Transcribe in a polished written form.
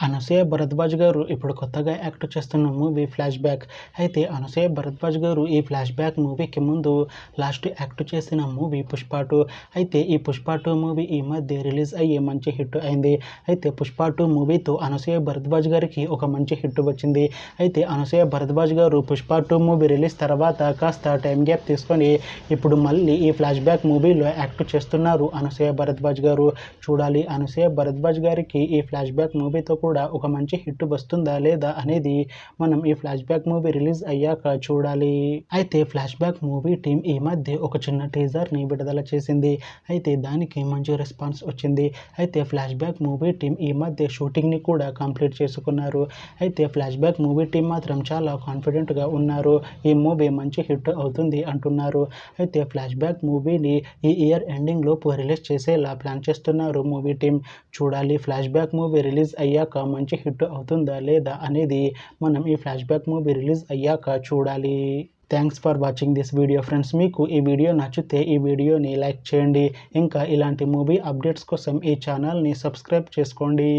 అనసూయ భరద్వాజ్ గారు ఇప్పుడు కొత్తగా యాక్ట్ చేస్తున్న మూవీ ఫ్లాష్ బ్యాక్. అయితే అనసూయ భరద్వాజ్ గారు ఈ ఫ్లాష్ బ్యాక్ మూవీకి ముందు లాస్ట్ యాక్ట్ చేసిన మూవీ పుష్ప 2. అయితే ఈ పుష్ప 2 మూవీ ఈ మధ్య రిలీజ్ అయ్యి మంచి హిట్ అయింది. అయితే పుష్ప 2 మూవీతో అనసూయ భరద్వాజ్ గారికి ఒక మంచి హిట్ వచ్చింది. అయితే అనసూయ భరద్వాజ్ గారు పుష్ప 2 మూవీ రిలీజ్ తర్వాత కాస్త టైం గ్యాప్ తీసుకొని ఇప్పుడు మళ్ళీ ఈ ఫ్లాష్ బ్యాక్ మూవీలో యాక్ట్ చేస్తున్నారు అనసూయ భరద్వాజ్ గారు. చూడాలి అనసూయ భరద్వాజ్ గారికి ఈ ఫ్లాష్ బ్యాక్ మూవీతో కూడా ఒక మంచి హిట్ వస్తుందా లేదా అనేది మనం ఈ ఫ్లాష్ బ్యాక్ మూవీ రిలీజ్ అయ్యాక చూడాలి. అయితే ఫ్లాష్ బ్యాక్ మూవీ టీం ఈ మధ్య ఒక చిన్న టీజర్ని విడుదల చేసింది. అయితే దానికి మంచి రెస్పాన్స్ వచ్చింది. అయితే ఫ్లాష్ బ్యాక్ మూవీ టీం ఈ మధ్య షూటింగ్ని కూడా కంప్లీట్ చేసుకున్నారు. అయితే ఫ్లాష్ బ్యాక్ మూవీ టీం మాత్రం చాలా కాన్ఫిడెంట్గా ఉన్నారు. ఈ మూవీ మంచి హిట్ అవుతుంది అంటున్నారు. అయితే ఫ్లాష్ బ్యాక్ మూవీని ఈ ఇయర్ ఎండింగ్ లోపు రిలీజ్ చేసేలా ప్లాన్ చేస్తున్నారు మూవీ టీం. చూడాలి ఫ్లాష్ బ్యాక్ మూవీ రిలీజ్ అయ్యాక మంచి హిట్ అవుతుందా లేదా అనేది మనం ఈ ఫ్లాష్ బ్యాక్ మూవీ రిలీజ్ అయ్యాక చూడాలి. Thanks for watching this video friends. మీకు ఈ వీడియో నచ్చితే ఈ వీడియోని లైక్ చేయండి. ఇంకా ఇలాంటి మూవీ అప్డేట్స్ కోసం ఈ ఛానల్ని సబ్స్క్రైబ్ చేసుకోండి.